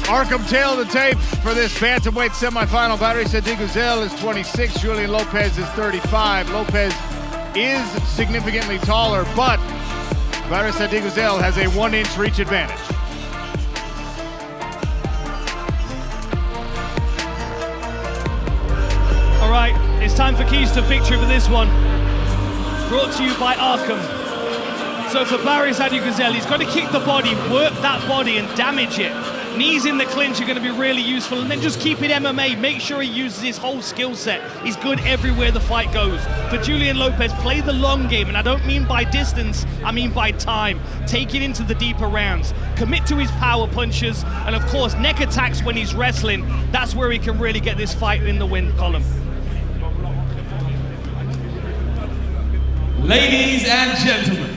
Arkham tail of the tape for this bantamweight semifinal. Baris Adiguzel is 26, Julian Lopez is 35. Lopez is significantly taller, but Baris Adiguzel has a 1-inch reach advantage. All right, it's time for keys to victory for this one. Brought to you by Arkham. So for Baris Adiguzel, he's got to kick the body, work that body and damage it. Knees in the clinch are going to be really useful, and then just keep it MMA. Make sure he uses his whole skill set. He's good everywhere the fight goes. For Julian Lopez, play the long game, and I don't mean by distance, I mean by time. Take it into the deeper rounds. Commit to his power punches, and of course, neck attacks when he's wrestling. That's where he can really get this fight in the win column. Ladies and gentlemen,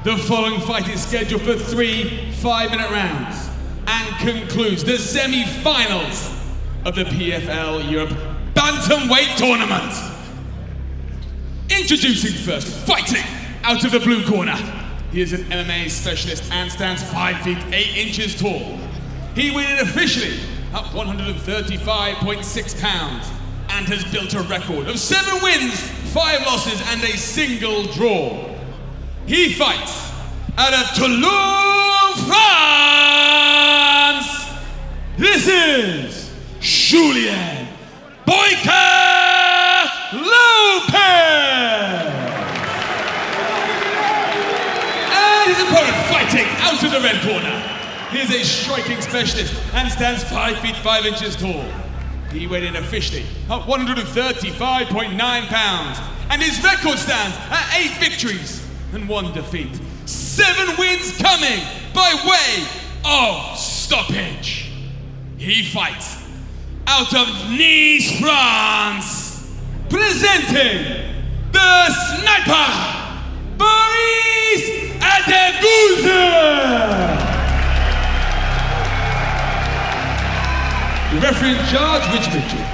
the following fight is scheduled for 3 5-minute rounds and concludes the semi-finals of the PFL Europe Bantamweight Tournament. Introducing first, fighting out of the blue corner. He is an MMA specialist and stands 5 feet 8 inches tall. He weighed in officially at 135.6 pounds and has built a record of 7 wins, 5 losses and a single draw. He fights out of Toulouse, France. This is Julian Lopez. And his opponent fighting out of the red corner. He is a striking specialist and stands 5 feet 5 inches tall. He weighed in officially at 135.9 pounds. And his record stands at 8 victories and 1 defeat. 7 wins coming by way of stoppage. He fights out of Nice, France, presenting the sniper, Baris Adiguzel. The referee in charge, Rich Mitchell.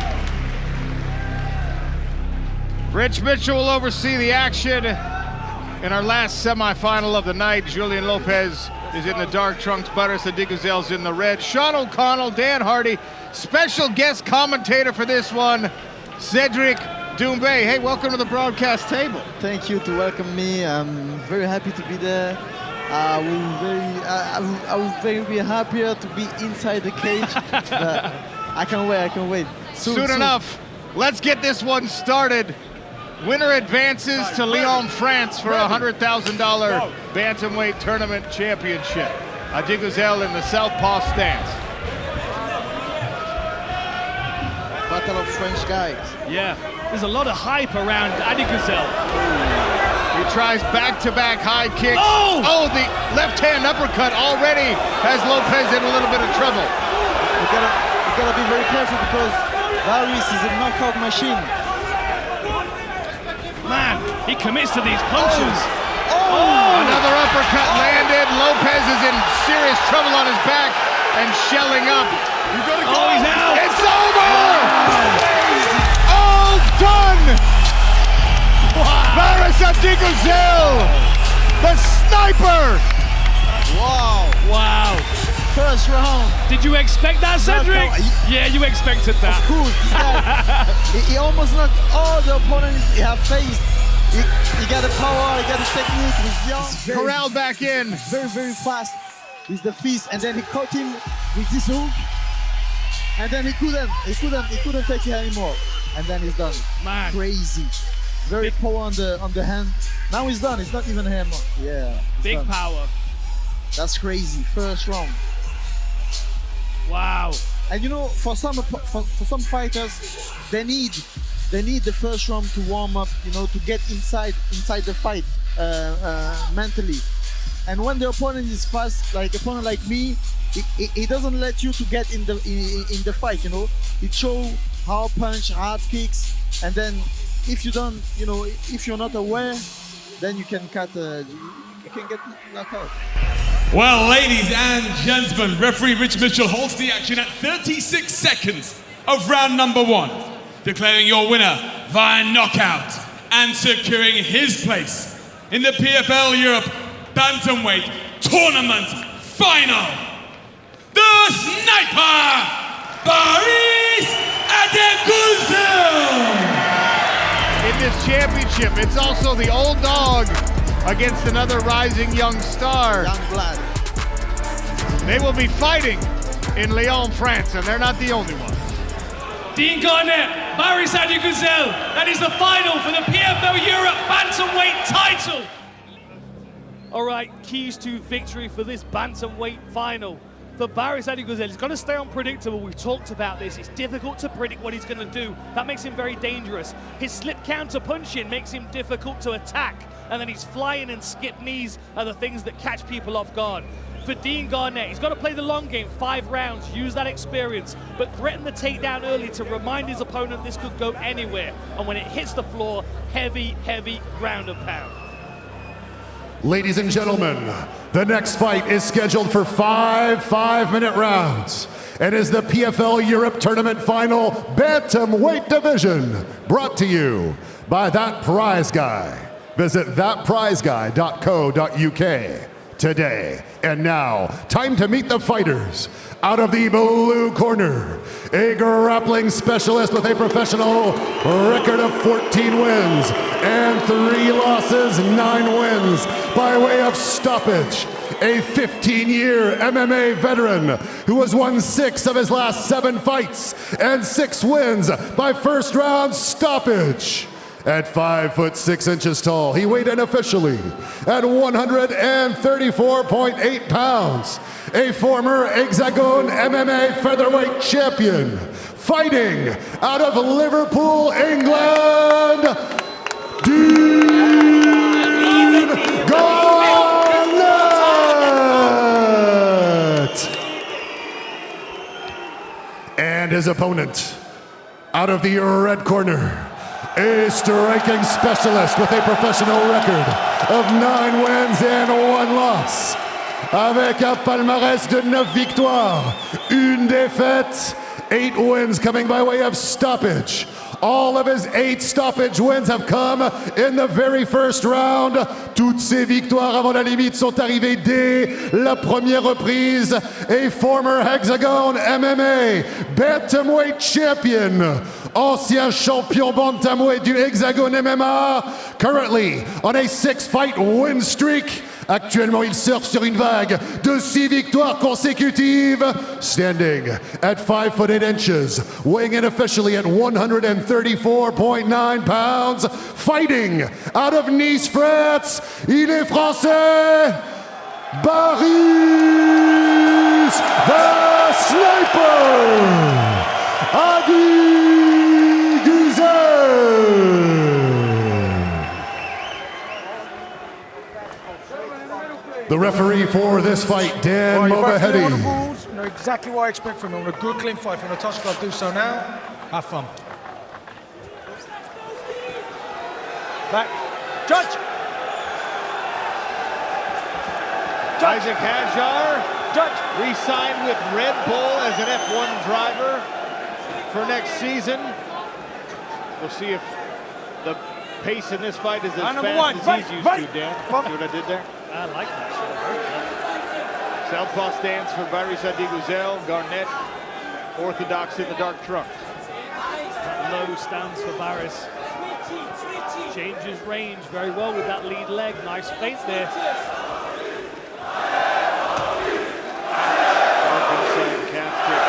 Rich Mitchell will oversee the action in our last semifinal of the night. Julian Lopez is in the dark trunks, Baris Adiguzel's in the red. Sean O'Connell, Dan Hardy, special guest commentator for this one, 𝗟𝗘𝗥𝗢𝗣𝗚. Hey, welcome to the broadcast table. Thank you to welcome me. I'm very happy to be there. I will very be happier to be inside the cage. But I can't wait. Soon enough. Let's get this one started. Winner advances to Lyon, France for a $100,000 bantamweight tournament championship. Adiguzel in the southpaw stance. Battle of French guys. Yeah, there's a lot of hype around Adiguzel. He tries back-to-back high kicks. Oh, the left-hand uppercut already has Lopez in a little bit of trouble. You gotta be very careful because Baris is a knockout machine. Man, he commits to these punches. Another uppercut landed. Lopez is in serious trouble on his back and shelling up. He's out. It's over! All done! Wow. Baris Adiguzel, the sniper! Wow. First round. Did you expect that, Cedric? Yeah, you expected that. Of course, this guy, he almost knocked all the opponents he has faced. He got the power, he got the technique, he's young. Corralled back in. Very, very fast with the fist, and then he caught him with this hook. And then he couldn't take it anymore. And then he's done. Man. Crazy. Very power on the hand. Now he's done, it's not even him. Yeah. Big done. power. That's crazy, first round. Wow. And you know, for some fighters, they need the first round to warm up, you know, to get inside the fight mentally. And when the opponent is fast, like opponent like me, he doesn't let you to get in the fight, you know. It shows hard punch, hard kicks, and then if you don't, you know, if you're not aware, then you can get knocked out. Well, ladies and gentlemen, referee Rich Mitchell holds the action at 36 seconds of round number 1, declaring your winner via knockout and securing his place in the PFL Europe Bantamweight Tournament Final. The the sniper, Baris Adiguzel. In this championship, it's also the old dog against another rising young star. Young blood. They will be fighting in Lyon, France, and they're not the only ones. Dean Garnett, Baris Adiguzel. That is the final for the PFL Europe Bantamweight title. All right, keys to victory for this Bantamweight final. For Baris Adiguzel, he's got to stay unpredictable. We've talked about this. It's difficult to predict what he's going to do. That makes him very dangerous. His slip counter punching makes him difficult to attack. And then his flying and skip knees are the things that catch people off guard. For Dean Garnett, he's got to play the long game, 5 rounds, use that experience, but threaten the takedown early to remind his opponent this could go anywhere. And when it hits the floor, heavy, heavy ground and pound. Ladies and gentlemen, the next fight is scheduled for 5 5-minute rounds. It is the PFL Europe Tournament Final Bantamweight Division, brought to you by That Prize Guy. Visit thatprizeguy.co.uk today. And now, time to meet the fighters. Out of the blue corner, a grappling specialist with a professional record of 14 wins and 3 losses, 9 wins by way of stoppage. A 15-year MMA veteran who has won 6 of his last 7 fights and 6 wins by first round stoppage. At 5 foot 6 inches tall, he weighed in officially at 134.8 pounds. A former Hexagon MMA featherweight champion, fighting out of Liverpool, England, Dean Garnett. And his opponent, out of the red corner, a striking specialist with a professional record of 9 wins and 1 loss. Avec un palmarès de 9 victoires, 1 défaite, 8 wins coming by way of stoppage. All of his 8 stoppage wins have come in the very first round. Toutes ses victoires avant la limite sont arrivées dès la première reprise. A former Hexagon MMA Bantamweight champion, ancien champion Bantamweight du Hexagon MMA, currently on a 6-fight win streak. Actuellement, il surfe sur une vague de 6 victoires consécutives, standing at 5 foot 8 inches, weighing in officially at 134.9 pounds, fighting out of Nice, France. Il est français, Baris the Sniper Adiguzel. The referee for this fight, Dan Movahedi. You know exactly what I expect from him. On a good, clean fight. If you want to touch glove, do so now. Have fun. Back. Judge! Isaac Hajar, Judge! re-signed with Red Bull as an F1 driver for next season. We'll see if the pace in this fight is as fast as he's used to, Dan. See what I did there? I like that shot. Southpaw stance for Baris Adiguzel. Garnett, orthodox in the dark trunks. Low stance for Baris. Changes range very well with that lead leg. Nice feint there. Inside calf kick.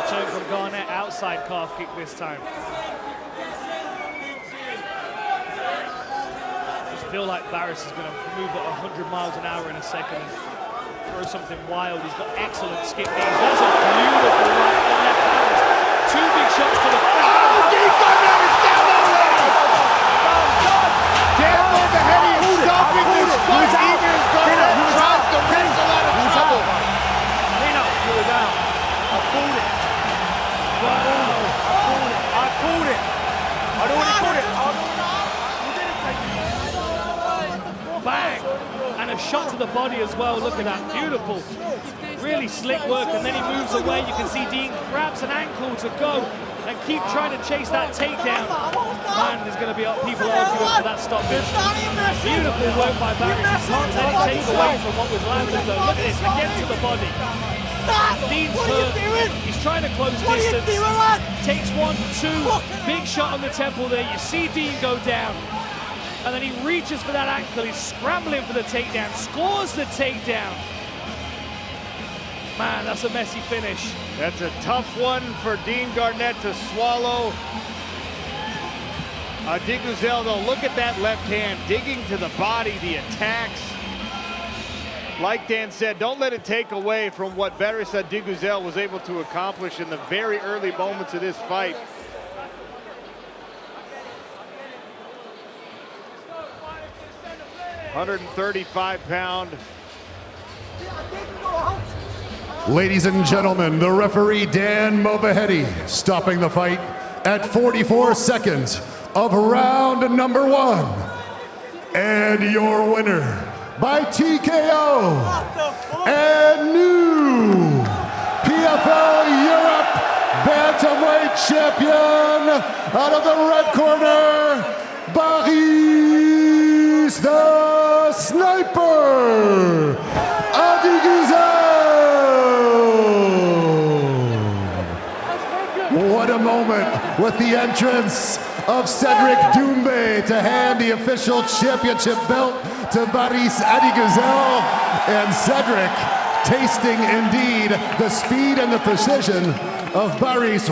Return from Garnett, outside calf kick this time. Feel like Baris is going to move at 100 miles an hour in a second and throw something wild. He's got excellent skip knees. That's a beautiful right and left hand. 2 big shots to the face. Dean Garnett is down already! Dan Movahedi is stopping this fight even as Garnett tries to wrestle out of trouble. Nino, you were down. I pulled it. I pulled it. I don't want to pull it. Bang! And a shot to the body as well. Look at that. Beautiful. Really slick work. And then he moves away. You can see Dean grabs an ankle to go. and keep trying to chase that takedown. Man, there's going to be people arguing for that stoppage. Beautiful work by Baris. He can't let it take away from what was landed though. Look at this, again to the body. Dean's hurt. He's trying to close distance. Takes 1, 2, big shot on the temple there. You see Dean go down. And then he reaches for that ankle. He's scrambling for the takedown. Scores the takedown. Man, that's a messy finish. That's a tough one for Dean Garnett to swallow. Adiguzel, though, look at that left hand, digging to the body, the attacks. Like Dan said, don't let it take away from what Baris Adiguzel was able to accomplish in the very early moments of this fight. £135. Ladies and gentlemen, the referee Dan Movahedi stopping the fight at 44 seconds of round number 1. And your winner by TKO and new PFL Europe Bantamweight champion out of the red corner, Baris the Sniper Adiguzel. What a moment with the entrance of 𝗟𝗘𝗥𝗢𝗣𝗚 to hand the official championship belt to Baris Adiguzel, and 𝗟𝗘𝗥 tasting indeed the speed and the precision of Baris.